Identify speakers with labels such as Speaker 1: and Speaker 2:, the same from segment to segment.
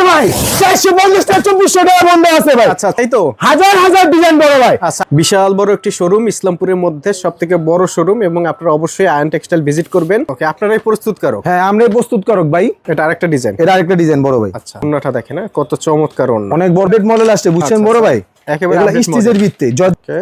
Speaker 1: ভাই 450 টাকা 2400 টাকা বন্ধ আছে ভাই।
Speaker 2: আচ্ছা তাই তো,
Speaker 1: হাজার হাজার ডিজাইন বড় ভাই।
Speaker 2: আচ্ছা বিশাল বড় একটি শোরুম, ইসলামপুরের মধ্যে সবথেকে বড় শোরুম, এবং আপনারা অবশ্যই আয়ন টেক্সটাইল ভিজিট করবেন। ওকে, আপনারাই প্রস্তুতকারক?
Speaker 1: হ্যাঁ আমরাই প্রস্তুতকারক ভাই।
Speaker 2: এটা আরেকটা ডিজাইন,
Speaker 1: এটা আরেকটা ডিজাইন বড় ভাই।
Speaker 2: আচ্ছা ওন্নাটা দেখেন না, কত চমৎকার ওন্না,
Speaker 1: অনেক বড় মডেল আসছে বুঝছেন বড় ভাই।
Speaker 2: একেবারে
Speaker 1: এগুলা স্টিচের ভিত্তি,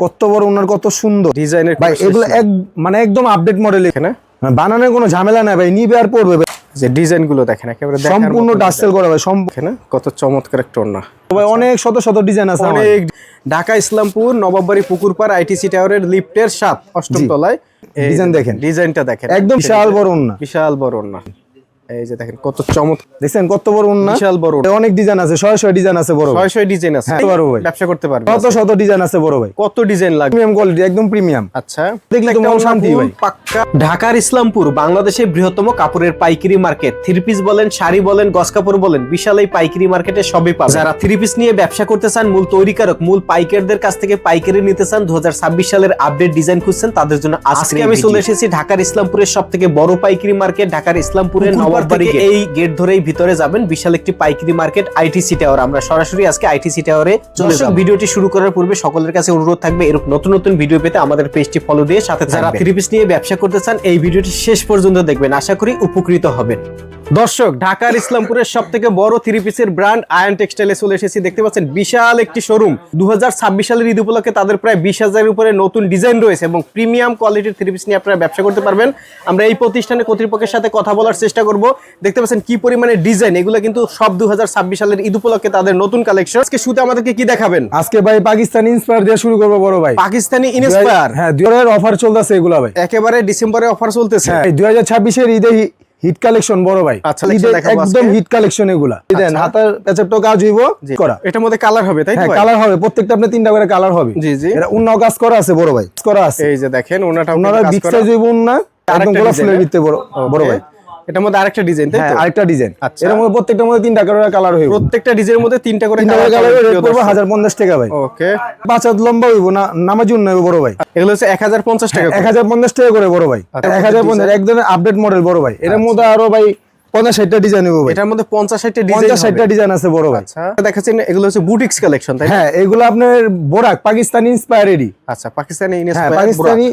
Speaker 1: কত বড় ওনার, কত সুন্দর
Speaker 2: ডিজাইনের
Speaker 1: ভাই। এগুলো এক মানে একদম আপডেট মডেল,
Speaker 2: এখানে
Speaker 1: বানানোর কোনো ঝামেলা নাই ভাই, নিবে আর পড়বে ভাই।
Speaker 2: যে ডিজাইন গুলো দেখেন একেবারে
Speaker 1: সম্পূর্ণ ডাস্টেল করা ভাই,
Speaker 2: সম্পূর্ণ কত চমৎকার একটা ওন্না
Speaker 1: ভাই। অনেক শত শত ডিজাইন আছে
Speaker 2: অনেক। ঢাকা ইসলামপুর নবাববাড়ি পুকুরপাড় আইটিসি টাওয়ারের লিফটের 7 অষ্টম তলায়।
Speaker 1: ডিজাইন দেখেন,
Speaker 2: ডিজাইনটা দেখেন,
Speaker 1: একদম বিশাল বড় ওন্না,
Speaker 2: বিশাল বড় ওন্না। এই যে দেখেন কত চমৎকার,
Speaker 1: দেখছেন কত বড় ওন্না,
Speaker 2: বিশাল বড়।
Speaker 1: অনেক ডিজাইন আছে, শয় শয় ডিজাইন আছে বড় ভাই।
Speaker 2: 600 ডিজাইন আছে, ব্যবসা করতে পারবেন।
Speaker 1: কত শত ডিজাইন আছে বড় ভাই,
Speaker 2: কত ডিজাইন লাগবে,
Speaker 1: প্রিমিয়াম কোয়ালিটি, একদম প্রিমিয়াম।
Speaker 2: আচ্ছা
Speaker 1: দেখলে তো মন শান্তি ভাই।
Speaker 2: পাক্কা। ঢাকার ইসলামপুর বাংলাদেশের বৃহত্তম কাপড়ের পাইকারি মার্কেট। থ্রি পিস বলেন, শাড়ি বলেন, গস কাপড় বলেন, বিশাল এই পাইকারি মার্কেটে সবই পাবেন। যারা থ্রি পিস নিয়ে ব্যবসা করতে চান, মূল তৈরিকারক, মূল পাইকারদের কাছ থেকে পাইকারি নিতে চান, 2026 সালের আপডেট ডিজাইন খুঁজছেন, তাদের জন্য আজকে আমি চলে এসেছি ঢাকার ইসলামপুরের সবথেকে বড় পাইকারি মার্কেট, ঢাকার ইসলামপুরের নবাববাড়ি। এই গেট ধরেই ভিতরে যাবেন, বিশাল একটি পাইকারি মার্কেট আইটিসি টাওয়ার। আমরা সরাসরি আজকে আইটিসি টাওয়ারে চলে যাব। ভিডিওটি শুরু করার পূর্বে সকলের কাছে অনুরোধ থাকবে, এরকম নতুন নতুন ভিডিও পেতে আমাদের পেজটি ফলো দিয়ে সাথে থাকবেন। যারা থ্রি পিস নিয়ে ব্যবসা করতে চান, এই ভিডিওটি শেষ পর্যন্ত দেখবেন, আশা করি উপকৃত হবেন। দর্শক, ঢাকার ইসলামপুরের সবথেকে বড় থ্রি পিসের ব্র্যান্ড আয়ন টেক্সটাইলে চলে এসেছি। দেখতে পাচ্ছেন বিশাল একটি শোরুম। 2026 সালের ঈদ উপলক্ষে তাদের প্রায় 20,000 উপরে নতুন ডিজাইন রয়েছে, এবং প্রিমিয়াম কোয়ালিটির থ্রি পিস নিয়ে আপনারা ব্যবসা করতে পারবেন। আমরা এই প্রতিষ্ঠানের কর্তৃপক্ষের সাথে কথা বলার চেষ্টা করব। দেখতে পাচ্ছেন কি পরিমাণে ডিজাইন, এগুলো কিন্তু সব 2026 সালের ঈদ উপলক্ষে তাদের নতুন কালেকশন। আজকে শুতে আমাদেরকে কি দেখাবেন?
Speaker 1: আজকে ভাই পাকিস্তানি ইন্সপায়ার দিয়ে শুরু করব বড় ভাই।
Speaker 2: পাকিস্তানি ইন্সপায়ার,
Speaker 1: হ্যাঁ 2000 অফার চলতেছে এগুলা ভাই,
Speaker 2: একেবারে ডিসেম্বরে অফার চলতেছে।
Speaker 1: হ্যাঁ 2026 এর ঈদে হিট কালেকশন বড় ভাই।
Speaker 2: আচ্ছা,
Speaker 1: একদম হিট কালেকশন এগুলা। দেন হাতার পেছাপটো কাজ হইব করা,
Speaker 2: এটার মধ্যে কালার হবে তাই তো?
Speaker 1: হ্যাঁ কালার হবে, প্রত্যেকটা আপনি 3টা করে কালার হবে।
Speaker 2: জি জি,
Speaker 1: এটা উন্নাও কাজ করা আছে বড় ভাই, করা আছে।
Speaker 2: এই যে দেখেন ওনাটা
Speaker 1: বিগ সাইজ হইব উন্না, একদম গোলা ফুলের ভিতরে বড় ভাই।
Speaker 2: এটার মধ্যে আরেকটা ডিজাইন তাই তো?
Speaker 1: আরেকটা ডিজাইন। এর মধ্যে প্রত্যেকটার মধ্যে 3টা করে কালার হইব,
Speaker 2: প্রত্যেকটা ডিজাইনের মধ্যে 3টা করে কালার
Speaker 1: হবে। রেট পড়বে 1050 টাকা ভাই।
Speaker 2: ওকে,
Speaker 1: 5 হাত লম্বা হইব না, নামাজ উন্না হইব বড় ভাই।
Speaker 2: এগুলো হচ্ছে 1050 টাকা,
Speaker 1: 1050 টাকা করে বড় ভাই। 1050 একদম আপডেট মডেল বড় ভাই। এর মধ্যে আরো ভাই 50-60টা ডিজাইন হবে ভাই।
Speaker 2: এটার মধ্যে 50-60টা ডিজাইন,
Speaker 1: 50-60টা ডিজাইন আছে বড় ভাই।
Speaker 2: আচ্ছা দেখাচ্ছেন, এগুলো হচ্ছে বুটিক্স কালেকশন তাই?
Speaker 1: হ্যাঁ এগুলো আপনার বোরাক পাকিস্তানি ইন্সপায়ারেরই।
Speaker 2: আচ্ছা পাকিস্তানি
Speaker 1: হ্যাঁ
Speaker 2: ইন্সপায়ার,
Speaker 1: পাকিস্তানি।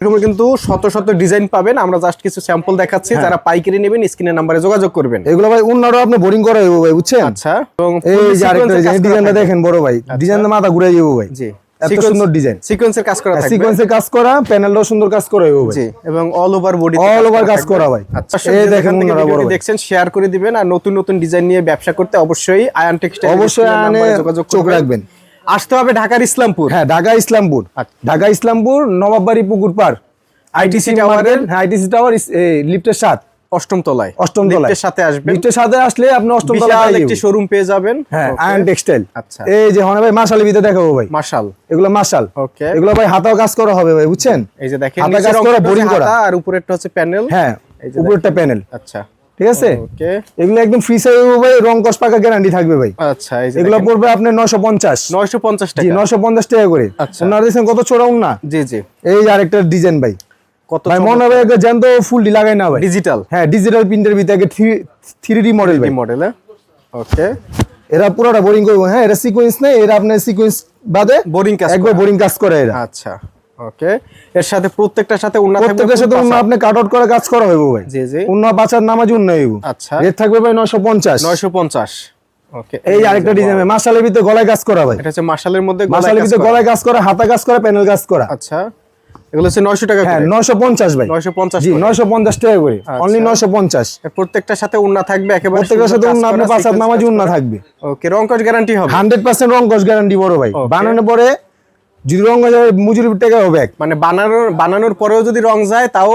Speaker 2: এরকম কিন্তু শত শত ডিজাইন পাবেন। আমরা জাস্ট কিছু স্যাম্পল দেখাচ্ছি, যারা পাইকারি নেবেন স্ক্রিনের নম্বরে যোগাযোগ করবেন।
Speaker 1: এগুলো ভাই উন্নারও আপনি বোরিং করা হইব ভাই, বুঝছেন?
Speaker 2: আচ্ছা, এবং
Speaker 1: এই যে আরেকটা ডিজাইনটা দেখেন বড় ভাই, ডিজাইনটা মাথা ঘুরে যাবে ভাই।
Speaker 2: জি,
Speaker 1: এত সুন্দর ডিজাইন,
Speaker 2: সিকোয়েন্সের কাজ করা থাকবে,
Speaker 1: সিকোয়েন্সের কাজ করা, প্যানেলটাও সুন্দর কাজ করা হইব ভাই।
Speaker 2: জি, এবং all over body,
Speaker 1: all over কাজ করা ভাই।
Speaker 2: আচ্ছা
Speaker 1: এই দেখেন উন্নারা বড় ভাই,
Speaker 2: দেখছেন, শেয়ার করে দিবেন। আর নতুন নতুন ডিজাইন নিয়ে ব্যবসা করতে অবশ্যই আয়ন টেক্সটাইল
Speaker 1: অবশ্যই আয়নে চোখ রাখবেন।
Speaker 2: আসতে হবে ঢাকার ইসলামপুর।
Speaker 1: হ্যাঁ ঢাকা ইসলামপুর, ঢাকা ইসলামপুর নবাববাড়ি পুকুরপাড়
Speaker 2: আইটিসি টাওয়ারের,
Speaker 1: হ্যাঁ আইটিসি টাওয়ার লিফটের 7
Speaker 2: অষ্টম তলায়।
Speaker 1: অষ্টম তলায়
Speaker 2: লিফটের সাথে আসবেন,
Speaker 1: লিফটের সাথে আসলে আপনি অষ্টম তলায়
Speaker 2: বিশাল একটি শোরুম পেয়ে যাবেন।
Speaker 1: হ্যাঁ আয়ন টেক্সটাইল।
Speaker 2: আচ্ছা,
Speaker 1: এই যে হন ভাই মাশালের ভিতরে দেখাবো ভাই,
Speaker 2: মাশাল,
Speaker 1: এগুলো মাশাল।
Speaker 2: ওকে,
Speaker 1: এগুলো ভাই হাতাও কাজ করা হবে ভাই, বুঝছেন?
Speaker 2: এই যে দেখেন
Speaker 1: হাতা কাজ করা, বোরিং করা,
Speaker 2: আর উপরেরটা হচ্ছে প্যানেল।
Speaker 1: হ্যাঁ উপরেরটা প্যানেল।
Speaker 2: আচ্ছা
Speaker 1: ঠিক আছে,
Speaker 2: ওকে,
Speaker 1: এগুলো একদম ফ্রি সাইজ হবে ভাই, রং কস পাকা গ্যারান্টি থাকবে ভাই।
Speaker 2: আচ্ছা, এই যে
Speaker 1: এগুলো পড়বে আপনার 950
Speaker 2: টাকা।
Speaker 1: জি 950 টাকা করে।
Speaker 2: আচ্ছা,
Speaker 1: ওনারা দেখছেন কত চড়া উন্না।
Speaker 2: জি জি,
Speaker 1: এই যে আরেকটা ডিজাইন ভাই,
Speaker 2: কত
Speaker 1: ভাই মনে হবে জ্যান্ত ফুলটি লাগাই না ভাই,
Speaker 2: ডিজিটাল।
Speaker 1: হ্যাঁ ডিজিটাল প্রিন্টের ভিতরে 3D মডেল ভাই,
Speaker 2: মডেল। ওকে,
Speaker 1: এরা পুরোটা বোরিং করব। হ্যাঁ এটা সিকোয়েন্স নাই, এরা আপনার সিকোয়েন্স বাদে
Speaker 2: বোরিং কাজ,
Speaker 1: একবার বোরিং কাজ করে এরা।
Speaker 2: আচ্ছা ওকে, এর সাথে প্রত্যেকটার সাথে উন্না থাকবে,
Speaker 1: প্রত্যেকটার সাথে উন্না আপনি কাট আউট করে কাজ করা হইব ভাই।
Speaker 2: জি জি,
Speaker 1: উন্না পাঁচার নামাজ উন্না হইব।
Speaker 2: আচ্ছা,
Speaker 1: রেট থাকবে ভাই 950।
Speaker 2: ওকে,
Speaker 1: এই আরেকটা ডিজাইন ভাই, মাশালের ভিতরে গলায় কাজ করা ভাই।
Speaker 2: এটা হচ্ছে মাশালের মধ্যে
Speaker 1: মাশালের ভিতরে গলায় কাজ করা, হাতা কাজ করা, প্যানেল কাজ করা।
Speaker 2: আচ্ছা, এগুলো হচ্ছে 900 টাকা
Speaker 1: হ্যাঁ
Speaker 2: করে।
Speaker 1: 950 ভাই,
Speaker 2: 950
Speaker 1: জি 950 টাকা করে, অনলি 950।
Speaker 2: প্রত্যেকটার সাথে উন্না থাকবে, একেবারে
Speaker 1: প্রত্যেকটার সাথে উন্না আপনি পাঁচ হাত নামাজ উন্না থাকবে।
Speaker 2: ওকে, রং কস গ্যারান্টি হবে
Speaker 1: 100% রং কস গ্যারান্টি বড় ভাই। বানানোর পরে যদি রং যায় মজুরির টাকা হবে,
Speaker 2: মানে বানানোর পরেও যদি রং যায় তাও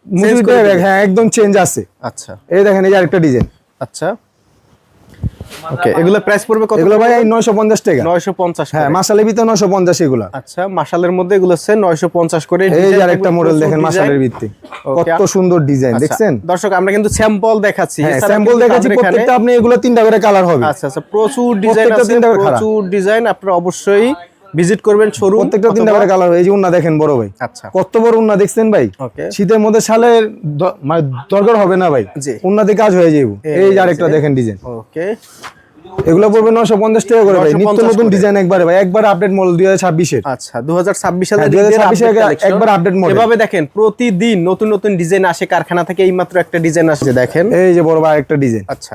Speaker 1: মজুরি টাকা হবে। হ্যাঁ একদম চেঞ্জ আছে।
Speaker 2: আচ্ছা,
Speaker 1: এই দেখেন এই আরেকটা ডিজাইন।
Speaker 2: আচ্ছা ওকে, এগুলো প্রাইস পড়বে কত?
Speaker 1: এগুলো ভাই 950 টাকা।
Speaker 2: 950,
Speaker 1: হ্যাঁ মাশালের ভিতরে 950 এগুলো।
Speaker 2: আচ্ছা, মাশালের মধ্যে এগুলো হচ্ছে 950 করে।
Speaker 1: এই যে আরেকটা মডেল দেখেন মাশালের ভিতরে, কত সুন্দর ডিজাইন দেখছেন?
Speaker 2: দর্শক আমরা কিন্তু স্যাম্পল দেখাচ্ছি,
Speaker 1: হ্যাঁ স্যাম্পল দেখাচ্ছি, প্রত্যেকটা আপনি এগুলো 3টা করে কালার হবে।
Speaker 2: আচ্ছা আচ্ছা, প্রচুর ডিজাইন আছে, প্রচুর ডিজাইন। আপনারা অবশ্যই ভিজিট করবেন শোরুম,
Speaker 1: প্রত্যেকটা 3টা করে কালার। এই যে উন্না দেখেন বড় ভাই,
Speaker 2: আচ্ছা
Speaker 1: কত বড় উন্না দেখছেন ভাই?
Speaker 2: ওকে,
Speaker 1: শীতের মধ্যে শালের মানে দরকার হবে না ভাই,
Speaker 2: জি,
Speaker 1: উন্নাতে কাজ হয়ে যাবে। এই যে আরেকটা দেখেন ডিজাইন।
Speaker 2: ওকে,
Speaker 1: এগুলো পড়বে 950 টাকা করে ভাই,
Speaker 2: 950
Speaker 1: নিত্য নতুন
Speaker 2: করে।
Speaker 1: ডিজাইন একবারে ভাই, একবার আপডেট মডেল 2026 এর।
Speaker 2: আচ্ছা 2026 সালে
Speaker 1: হ্যাঁ, 2026 একবার আপডেট মডেল।
Speaker 2: এভাবে দেখেন প্রতিদিন নতুন নতুন ডিজাইন আসে কারখানা থেকে, এই মাত্র একটা ডিজাইন আসছে দেখেন।
Speaker 1: এই যে বড় ভাই একটা ডিজাইন,
Speaker 2: আচ্ছা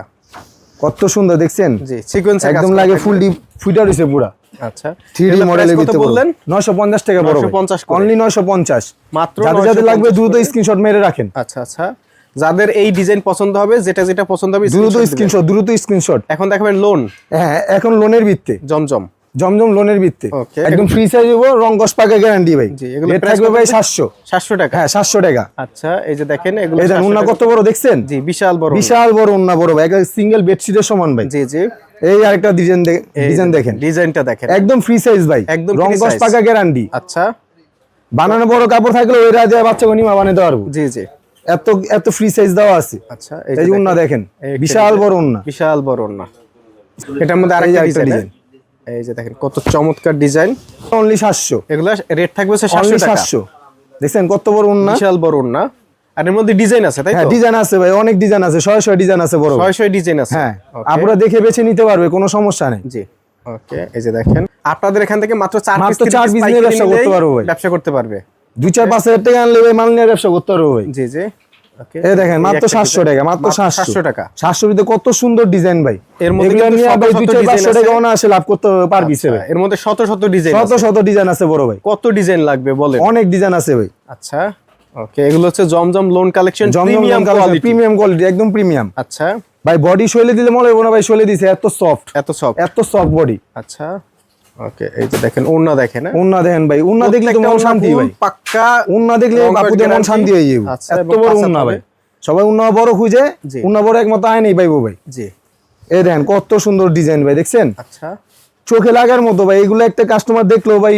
Speaker 1: কত সুন্দর দেখছেন,
Speaker 2: জি সিকোয়েন্স
Speaker 1: একদম লাগে ফুল ডিপ ফুটা রইছে পুরা।
Speaker 2: আচ্ছা
Speaker 1: 3D
Speaker 2: এগুলো
Speaker 1: মডেলের
Speaker 2: price কত
Speaker 1: ভিতরে
Speaker 2: বললেন?
Speaker 1: 950 টাকা বড় ভাই,
Speaker 2: 950 করে।
Speaker 1: অনলি 950।
Speaker 2: মাত্র
Speaker 1: যাদের যাদের
Speaker 2: 950
Speaker 1: লাগবে দ্রুত
Speaker 2: করে।
Speaker 1: স্ক্রিনশট মেরে রাখেন,
Speaker 2: আচ্ছা আচ্ছা, যাদের এই ডিজাইন পছন্দ হবে, যেটা যেটা পছন্দ হবে
Speaker 1: দ্রুত
Speaker 2: screenshot দিবেন।
Speaker 1: স্ক্রিনশট, দ্রুত স্ক্রিনশট।
Speaker 2: এখন দেখাবেন লোন
Speaker 1: হ্যাঁ, এখন লোনের ভিত্তে,
Speaker 2: জমজম।
Speaker 1: জমজম লোনের ভিত্তে,
Speaker 2: Okay.
Speaker 1: একদম ফ্রি সাইজ হবো, রং কস পাকা গ্যারান্টি ভাই।
Speaker 2: জি, এগুলো
Speaker 1: রেট
Speaker 2: price
Speaker 1: থাকবে
Speaker 2: কত
Speaker 1: ভাই
Speaker 2: আছে?
Speaker 1: 700।
Speaker 2: 700 টাকা।
Speaker 1: হ্যাঁ 700 টাকা।
Speaker 2: আচ্ছা এই যে দেখেন এগুলো
Speaker 1: এই দেখেন
Speaker 2: 700
Speaker 1: উন্না
Speaker 2: টাকা।
Speaker 1: কত বড় দেখছেন,
Speaker 2: জি বিশাল বড়।
Speaker 1: বিশাল বড় উন্না বড় ভাই, একটা সিঙ্গেল বেডশিটের সমান ভাই।
Speaker 2: জি জি
Speaker 1: এই আরেকটা ডিজাইন দেখেন,
Speaker 2: ডিজাইনটা দেখেন
Speaker 1: একদম ফ্রি সাইজ ভাই,
Speaker 2: একদম
Speaker 1: রং
Speaker 2: free
Speaker 1: কস
Speaker 2: size।
Speaker 1: পাকা গ্যারান্টি।
Speaker 2: আচ্ছা
Speaker 1: বানানো বড় কাপড় থাকলে ওই রাজা বাচ্চাকে নিমা বানাতে পারবো,
Speaker 2: জি জি
Speaker 1: এত এত ফ্রি সাইজ দেওয়া আছে।
Speaker 2: আচ্ছা
Speaker 1: এই যে উন্না দেখেন,
Speaker 2: এই একটা
Speaker 1: বিশাল
Speaker 2: design।
Speaker 1: বড় উন্না।
Speaker 2: বিশাল বড় না, এটার মধ্যে
Speaker 1: এই যে
Speaker 2: আরেকটা
Speaker 1: আরেকটা
Speaker 2: ডিজাইন। এই যে দেখেন কত চমৎকার ডিজাইন।
Speaker 1: অনলি 700,
Speaker 2: এগুলা রেট থাকবে হচ্ছে
Speaker 1: অনলি
Speaker 2: 700 টাকা।
Speaker 1: 700। দেখছেন কত বড় উন্না,
Speaker 2: বিশাল বড় না, আর এর মধ্যে ডিজাইন আছে তাই
Speaker 1: হ্যাঁ
Speaker 2: তো?
Speaker 1: ডিজাইন আছে ভাই, অনেক ডিজাইন আছে, 100 ডিজাইন আছে বড় ভাই।
Speaker 2: 600 ডিজাইন আছে।
Speaker 1: হ্যাঁ
Speaker 2: Okay,
Speaker 1: আপনারা দেখে বেছে নিতে পারবে, কোনো সমস্যা নেই।
Speaker 2: জি ওকে। এই যে দেখেন আপনাদের এখান থেকে মাত্র 4
Speaker 1: মাত্র 4 piece নিয়ে ব্যবসা করতে পারবো ভাই।
Speaker 2: ব্যবসা করতে পারবে।
Speaker 1: 2-4-5 হাজার টাকা আনলে ভাই মাল নিয়ে ব্যবসা করতে পারবো ভাই।
Speaker 2: জি জি ওকে।
Speaker 1: এই দেখেন মাত্র 700 টাকা, মাত্র
Speaker 2: 700 টাকা।
Speaker 1: 700 ভিতরে কত সুন্দর ডিজাইন ভাই।
Speaker 2: এর মধ্যে
Speaker 1: এগুলো
Speaker 2: কিন্তু
Speaker 1: নিয়ে
Speaker 2: শত
Speaker 1: ভাই
Speaker 2: শত
Speaker 1: 2-4-500
Speaker 2: design
Speaker 1: টাকা
Speaker 2: আছে।
Speaker 1: অনায়াসে লাভ করতে পারবে পার পিসে ভাই।
Speaker 2: এর মধ্যে শত শত ডিজাইন
Speaker 1: শত
Speaker 2: আছে।
Speaker 1: শত ডিজাইন আছে বড় ভাই,
Speaker 2: কত ডিজাইন লাগবে বলেন?
Speaker 1: অনেক ডিজাইন আছে ভাই।
Speaker 2: আচ্ছা ওকে, এগুলো হচ্ছে জমজম লোন কালেকশন,
Speaker 1: জমজম
Speaker 2: প্রিমিয়াম কোয়ালিটি।
Speaker 1: প্রিমিয়াম কোয়ালিটি, একদম প্রিমিয়াম
Speaker 2: আচ্ছা
Speaker 1: ভাই। বডি শৈলে দিলে মনে হবে না ভাই, শৈলে দিছে এত সফট,
Speaker 2: এত সব।
Speaker 1: এত সফট বডি।
Speaker 2: আচ্ছা ওকে, এই যে দেখেন ওন্না দেখেন, হ্যাঁ?
Speaker 1: উন্না দেখেন ভাই, উন্না দেখলে তো মন শান্তি ভাই।
Speaker 2: পাক্কা
Speaker 1: উন্না দেখলে
Speaker 2: রং
Speaker 1: বাপুদের মন
Speaker 2: guarantee।
Speaker 1: শান্তি হয়ে যাবে।
Speaker 2: আচ্ছা,
Speaker 1: এত
Speaker 2: এবং
Speaker 1: বড়
Speaker 2: পাঁচা
Speaker 1: উন্না
Speaker 2: পাবে।
Speaker 1: ভাই, সবাই উন্না বড় খুঁজে,
Speaker 2: জি।
Speaker 1: উন্না বড় একমতো আয় নেই পাইবো ভাই।
Speaker 2: জি
Speaker 1: এই দেখেন কত সুন্দর ডিজাইন ভাই, দেখছেন
Speaker 2: আচ্ছা
Speaker 1: চোখে লাগার মতো ভাই। এগুলো একটা কাস্টমার দেখলো ভাই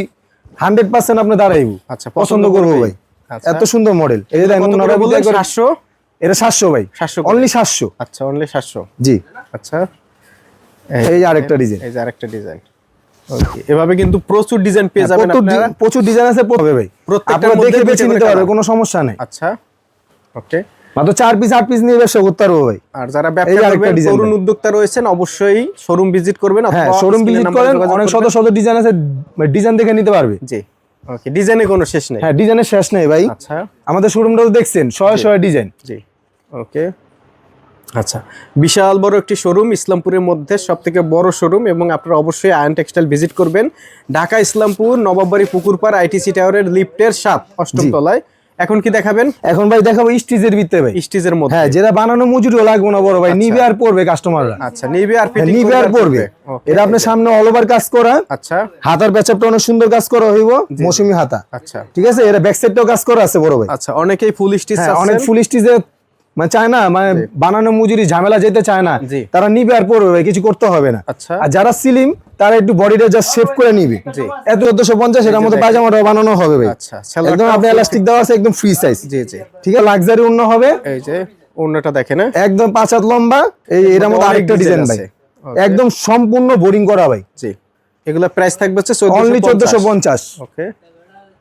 Speaker 1: 100% আপনি দাঁড়াইবো,
Speaker 2: আচ্ছা,
Speaker 1: পছন্দ করবো ভাই।
Speaker 2: আচ্ছা।
Speaker 1: এত সুন্দর মডেল। এই যে দেখেন
Speaker 2: কত
Speaker 1: উন্নাটা
Speaker 2: করে বললেন?
Speaker 1: বিক্রি করে-
Speaker 2: 700।
Speaker 1: এটা 700 ভাই,
Speaker 2: 700 করে।
Speaker 1: অনলি 700।
Speaker 2: আচ্ছা অনলি 700।
Speaker 1: জি
Speaker 2: আচ্ছা
Speaker 1: এই যে আরেকটা ডিজাইন,
Speaker 2: এই যে আরেকটা ডিজাইন। ওকে, এভাবে কিন্তু প্রচুর ডিজাইন পেয়ে যাবেন আপনারা।
Speaker 1: প্রচুর ডিজাইন আছে, হবে ভাই।
Speaker 2: প্রত্যেকটার
Speaker 1: আপনারা
Speaker 2: মধ্যে
Speaker 1: দেখে
Speaker 2: দুইটা
Speaker 1: বেছে
Speaker 2: করে
Speaker 1: নিতে পারবে,
Speaker 2: colour।
Speaker 1: কোনো সমস্যা নাই।
Speaker 2: আচ্ছা ওকে।
Speaker 1: মাত্র 4 পিস নিয়ে ব্যবসা করতে পারবো ভাই।
Speaker 2: আর যারা
Speaker 1: এই
Speaker 2: ব্যবসা
Speaker 1: আরেকটা
Speaker 2: করবেন,
Speaker 1: design
Speaker 2: তরুণ
Speaker 1: ভাই।
Speaker 2: উদ্যোক্তা রয়েছেন, অবশ্যই শোরুম ভিজিট করবেন
Speaker 1: হ্যাঁ
Speaker 2: অথবা
Speaker 1: শোরুম
Speaker 2: screen এর
Speaker 1: ভিজিট
Speaker 2: নাম্বারে
Speaker 1: করেন,
Speaker 2: যোগাযোগ
Speaker 1: অনেক শত
Speaker 2: করবেন।
Speaker 1: শত ডিজাইন আছে, ডিজাইন দেখে নিতে পারবে।
Speaker 2: জি ওকে, ডিজাইনে কোনো শেষ নেই।
Speaker 1: হ্যাঁ ডিজাইনের শেষ নেই ভাই।
Speaker 2: আচ্ছা
Speaker 1: আমাদের শোরুমটা তো দেখছেন, 100 ডিজাইন।
Speaker 2: জি ওকে। আচ্ছা বিশাল বড় একটি শোরুম, ইসলামপুরের মধ্যে সবথেকে বড় শোরুম, এবং আপনারা অবশ্যই আয়ন টেক্সটাইল ভিজিট করবেন। ঢাকা ইসলামপুর নবাববাড়ি পুকুরপাড় আইটিসি টাওয়ারের লিফটের 7 8ম
Speaker 1: জি।
Speaker 2: তলায়। এখন কি দেখাবেন?
Speaker 1: এখন ভাই দেখাবো স্টিচের ভিতরে ভাই।
Speaker 2: স্টিজের মধ্যে।
Speaker 1: হ্যাঁ যেটা বানানো মজুরিও লাগবে না বড় ভাই, নিবে আর পড়বে কাস্টমাররা।
Speaker 2: আচ্ছা নিবে আর ফিটিং
Speaker 1: নিবে আর পড়বে। এটা আপনার সামনে অল ওভার কাজ করা,
Speaker 2: আচ্ছা
Speaker 1: হাতার প্যাচআপটা অনেক সুন্দর কাজ করা হইব, মৌসুমি হাতা।
Speaker 2: আচ্ছা
Speaker 1: ঠিক আছে, এটা ব্যাক সাইডটাও কাজ করা আছে বড় ভাই।
Speaker 2: আচ্ছা, অনেকেই ফুল স্টিচ
Speaker 1: হ্যাঁ অনেক ফুল স্টিচে মানে চায় না, মানে বানানো মজুরি ঝামেলা যেতে চায় না,
Speaker 2: জি।
Speaker 1: তারা নিবে আর পড়বে ভাই, কিছু করতে হবে না।
Speaker 2: আচ্ছা
Speaker 1: আর যারা সিলিম তারা একটু বডিটা জাস্ট শেপ করে নিবে।
Speaker 2: জি।
Speaker 1: এত 1450 এর মধ্যে পায়জামাটা বানানো হবে ভাই।
Speaker 2: আচ্ছা
Speaker 1: একদম আপনি এলাস্টিক দেওয়া আছে, একদম ফ্রি সাইজ।
Speaker 2: জি জি।
Speaker 1: ঠিক আছে, লাক্সারি অন্য হবে,
Speaker 2: এই যে ওন্নাটা দেখেন, হ্যাঁ?
Speaker 1: একদম 5 হাত লম্বা। এই এর মধ্যে
Speaker 2: অনেক
Speaker 1: আরেকটা
Speaker 2: design
Speaker 1: ডিজাইন ভাই,
Speaker 2: আছে। Okay.
Speaker 1: একদম সম্পূর্ণ বোরিং করা ভাই,
Speaker 2: জি। এগুলা প্রাইস থাকবে হচ্ছে
Speaker 1: অনলি
Speaker 2: 1450।
Speaker 1: 1450।
Speaker 2: ওকে,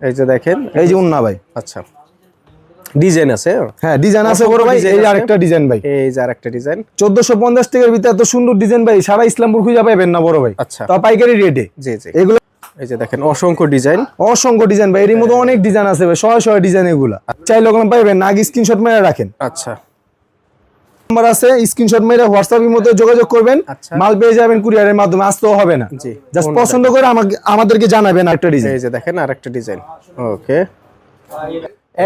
Speaker 2: এই যে দেখেন,
Speaker 1: এই যে উন্না ভাই।
Speaker 2: আচ্ছা ডিজাইন আছে,
Speaker 1: হ্যাঁ ডিজাইন আছে বড় ভাই।
Speaker 2: design
Speaker 1: এই যে
Speaker 2: আছে।
Speaker 1: আরেকটা ডিজাইন ভাই,
Speaker 2: এই যে আরেকটা ডিজাইন।
Speaker 1: 1450 টাকার ভিতরে এত সুন্দর ডিজাইন ভাই সারা ইসলামপুর খুঁজে পাবেন না বড় ভাই।
Speaker 2: আচ্ছা
Speaker 1: তা পাইকারি রেটে
Speaker 2: জি জি।
Speaker 1: এগুলো
Speaker 2: এই যে দেখেন অসংখ্য ডিজাইন।
Speaker 1: অসংখ্য ডিজাইন ভাই, এর মধ্যে অনেক ডিজাইন আছে ভাই, 100 ডিজাইন এগুলা। চাইলে ওখানে পাইবেন না, আগে স্ক্রিনশট মেরে রাখেন।
Speaker 2: আচ্ছা
Speaker 1: নাম্বার আছে, স্ক্রিনশট মেরে হোয়াটসঅ্যাপের মধ্যে যোগাযোগ করবেন,
Speaker 2: আচ্ছা।
Speaker 1: মাল পেয়ে যাবেন কুরিয়ারের মাধ্যমে, আসতেও হবে না।
Speaker 2: জি।
Speaker 1: জাস্ট
Speaker 2: কোনটা
Speaker 1: পছন্দ করে আমাদেরকে জানাবেন একটা ডিজাইন।
Speaker 2: এই যে দেখেন আরেকটা ডিজাইন। ওকে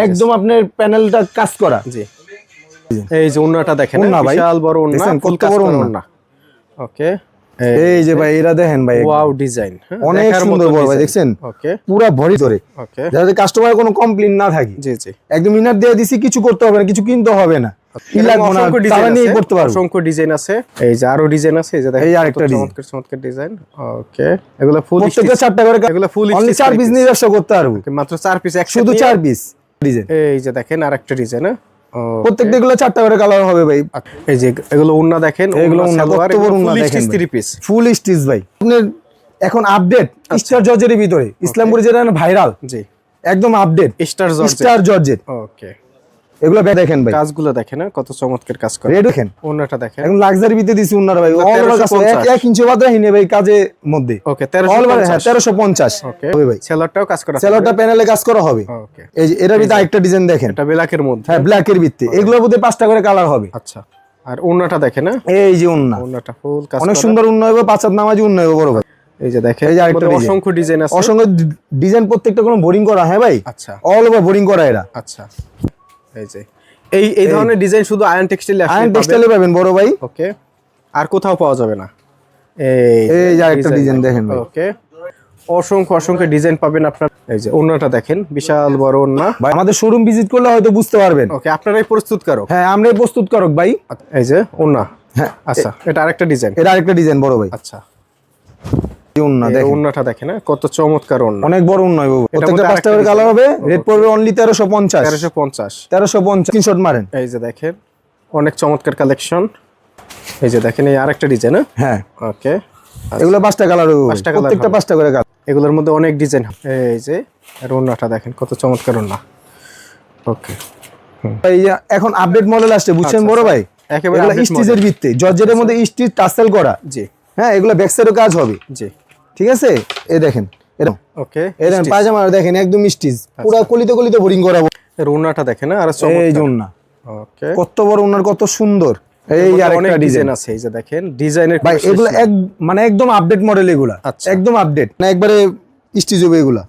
Speaker 1: একদম আপনার প্যানেলটা কাজ করা।
Speaker 2: জি। এই যে ওন্নাটা দেখেন,
Speaker 1: ওন্না ভাই।
Speaker 2: বিশাল বড় ওন্না,
Speaker 1: দেখছেন
Speaker 2: ফুল
Speaker 1: কত
Speaker 2: কাজ
Speaker 1: বড়
Speaker 2: করা
Speaker 1: ওন্না?
Speaker 2: ওন্না। ওকে
Speaker 1: এই যে ভাই এরা দেখেন ভাই,
Speaker 2: ওয়াও ডিজাইন,
Speaker 1: অনেক সুন্দর বড় ভাই, দেখছেন
Speaker 2: ওকে
Speaker 1: পুরা ভরি ধরে,
Speaker 2: ওকে
Speaker 1: যাতে কাস্টমার কোনো কমপ্লেইন না থাকে।
Speaker 2: জি জি।
Speaker 1: একদম ইনার দিয়ে দিছি, কিছু করতে হবে না, কিছু কিনতে হবে না, কি লাগবে না,
Speaker 2: অসংখ্য
Speaker 1: তারা
Speaker 2: ডিজাইন
Speaker 1: নিয়ে
Speaker 2: আছে,
Speaker 1: করতে পারবো।
Speaker 2: অসংখ্য ডিজাইন আছে। এই যে আরো ডিজাইন আছে, এই যে দেখেন
Speaker 1: এই
Speaker 2: কত
Speaker 1: আরেকটা design।
Speaker 2: চমৎকার চমৎকার ডিজাইন। ওকে এগুলো ফুল
Speaker 1: প্রত্যেকটা 4টা করে,
Speaker 2: এগুলো ফুল
Speaker 1: অনলি 4 পিস নিয়ে ব্যবসা করতে পারবো,
Speaker 2: মাত্র 4 পিস
Speaker 1: শুধু 4 পিস ডিজাইন।
Speaker 2: এই যে দেখেন আরেকটা ডিজাইন,
Speaker 1: প্রত্যেকটা এগুলো 4টা করে কালার হবে ভাই।
Speaker 2: এই যে এগুলো ওন্না দেখেন,
Speaker 1: এগুলো ওন্না, কত বড় ওন্না দেখেন ভাই।
Speaker 2: 3 পিস
Speaker 1: ফুল স্টিচ ভাই, আপনার এখন আপডেট স্টার জর্জেটের ভিতরে, ইসলামপুরে যেটা ভাইরাল,
Speaker 2: জি
Speaker 1: একদম update
Speaker 2: star georgette.
Speaker 1: Star georgette.
Speaker 2: Okay
Speaker 1: এগুলো দেখেন ভাই,
Speaker 2: কাজগুলো দেখেন না কত চমৎকার কাজ করে।
Speaker 1: রেড দেখেন,
Speaker 2: ওন্নাটা দেখেন
Speaker 1: এখন লাক্সারি ভিতরে দিছি উন্নার ভাই,
Speaker 2: 1350
Speaker 1: 1 ইঞ্চি বাদ রাখিনি ভাই কাজের মধ্যে।
Speaker 2: ওকে
Speaker 1: অল ভাই
Speaker 2: 1350
Speaker 1: 1350
Speaker 2: ওকে
Speaker 1: হবে ভাই।
Speaker 2: সেলরটাও কাজ করা
Speaker 1: সেলরটা প্যানেলে কাজ করা হবে।
Speaker 2: ওকে
Speaker 1: এই যে এটার ভিতরে আরেকটা ডিজাইন দেখেন,
Speaker 2: এটা ব্ল্যাকের মধ্যে।
Speaker 1: হ্যাঁ ব্ল্যাকের ভিত্তি, এগুলোর মধ্যে 5টা করে কালার হবে।
Speaker 2: আচ্ছা আর ওন্নাটা দেখেন না,
Speaker 1: এই যে উন্না
Speaker 2: ওন্নাটা ফুল কাজ
Speaker 1: অনেক
Speaker 2: করা।
Speaker 1: সুন্দর উন্না হবে, 5 হাত নামাজি উন্না হবে বড় ভাই।
Speaker 2: এই যে দেখেন
Speaker 1: এই যে আরেকটা
Speaker 2: মধ্যে
Speaker 1: ডিজাইন।
Speaker 2: অসংখ্য ডিজাইন আছে।
Speaker 1: অসংখ্য ডিজাইন, প্রত্যেকটা কোনো বোরিং করা, হ্যাঁ ভাই
Speaker 2: আচ্ছা
Speaker 1: অল ওভার বোরিং করা এরা।
Speaker 2: আচ্ছা এই যে এই ধরনের ডিজাইন শুধু আয়ন টেক্সটাইলে
Speaker 1: আয়ন
Speaker 2: আপনি
Speaker 1: টেক্সটাইলে পাবেন বড় ভাই।
Speaker 2: ওকে আর কোথাও পাওয়া যাবে না।
Speaker 1: এই যে আরেকটা ডিজাইন দেখেন ভাই।
Speaker 2: ওকে অসংখ্য ডিজাইন পাবেন আপনার। এই যে ওন্নাটা দেখেন, বিশাল বড় ওন্না।
Speaker 1: ভাই আমাদের শোরুম ভিজিট করলে হয়তো বুঝতে পারবেন।
Speaker 2: ওকে আপনারাই প্রস্তুতকারক?
Speaker 1: হ্যাঁ আমরাই প্রস্তুতকারক ভাই।
Speaker 2: এই যে ওন্না,
Speaker 1: হ্যাঁ
Speaker 2: আচ্ছা এটা আরেকটা ডিজাইন।
Speaker 1: এটা আরেকটা ডিজাইন বড় ভাই।
Speaker 2: আচ্ছা
Speaker 1: এই উন্না
Speaker 2: এই
Speaker 1: দেখেন,
Speaker 2: ওন্নাটা দেখেন না কত চমৎকার ওন্না।
Speaker 1: অনেক বড় উন্না হবে, প্রত্যেকটা
Speaker 2: মধ্যে
Speaker 1: 5টা করে
Speaker 2: আরেকটা
Speaker 1: কালার হবে।
Speaker 2: ডিজাইন।
Speaker 1: রেট পড়বে অনলি 1350
Speaker 2: 1350
Speaker 1: 1350 স্ক্রিনশট মারেন।
Speaker 2: এই যে দেখেন অনেক চমৎকার কালেকশন। এই যে দেখেন এই আরেকটা ডিজাইন।
Speaker 1: হ্যাঁ
Speaker 2: ওকে
Speaker 1: এগুলো 5টা কালার হবে,
Speaker 2: 5টা colour
Speaker 1: প্রত্যেকটা
Speaker 2: হবে।
Speaker 1: 5টা করে কালার।
Speaker 2: এগুলোর মধ্যে অনেক ডিজাইন। এই যে আর ওন্নাটা দেখেন কত চমৎকার ওন্না। ওকে
Speaker 1: এই যে এখন আপডেট মডেল আসছে বুঝছেন বড় ভাই,
Speaker 2: একেবারে
Speaker 1: এগুলো
Speaker 2: update
Speaker 1: স্টিচের
Speaker 2: model।
Speaker 1: ভিত্তি, জর্জেটের মধ্যে স্টিচ টাসেল করা।
Speaker 2: জি
Speaker 1: হ্যাঁ এগুলো ব্যাক সাইডেও কাজ হবে,
Speaker 2: জি
Speaker 1: ঠিক আছে। এই দেখেন এরকম,
Speaker 2: ওকে
Speaker 1: এই দেখেন পায়জামা দেখেন একদম স্টিচ, পুরো কলিতে কলিতে বোরিং করা।
Speaker 2: এর ওন্নাটা দেখেন না আর
Speaker 1: এই যে
Speaker 2: চমৎকার।
Speaker 1: উন্না
Speaker 2: ওকে
Speaker 1: কত বড় উন্নার, কত সুন্দর। এই যে
Speaker 2: অনেক
Speaker 1: আরেকটা
Speaker 2: ডিজাইন
Speaker 1: ডিজাইন
Speaker 2: আছে। এই যে দেখেন ডিজাইনের
Speaker 1: ভাই, এগুলো মানে একদম আপডেট মডেল, এগুলা
Speaker 2: আচ্ছা।
Speaker 1: একদম আপডেট না, একবারে স্টিচ হবে এগুলা।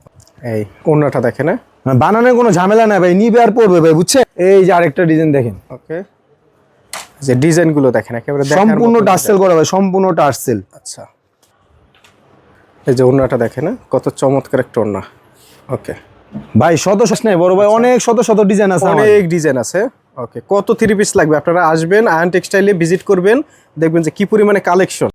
Speaker 2: এই ওন্নাটা দেখেন না
Speaker 1: বানানোর কোনো ঝামেলা নাই ভাই, নিবে আর পড়বে ভাই বুঝছেন। এই যে আরেকটা ডিজাইন দেখেন,
Speaker 2: ওকে যে ডিজাইনগুলো দেখেন একেবারে দেখার
Speaker 1: সম্পূর্ণ
Speaker 2: মতো
Speaker 1: টার্সেল করা ভাই, সম্পূর্ণ টার্সেল।
Speaker 2: design। আচ্ছা এই যে ওন্নাটা দেখেন না কত চমৎকার একটা ওন্না। ওকে
Speaker 1: ভাই শত শেষ নাই বড় ভাই, অনেক শত শত ডিজাইন আছে আমাদের।
Speaker 2: অনেক ডিজাইন আছে। ওকে কত থ্রি পিস লাগবে আপনারা আসবেন আয়ন টেক্সটাইলে ভিজিট করবেন, দেখবেন যে কি পরিমাণে কালেকশন।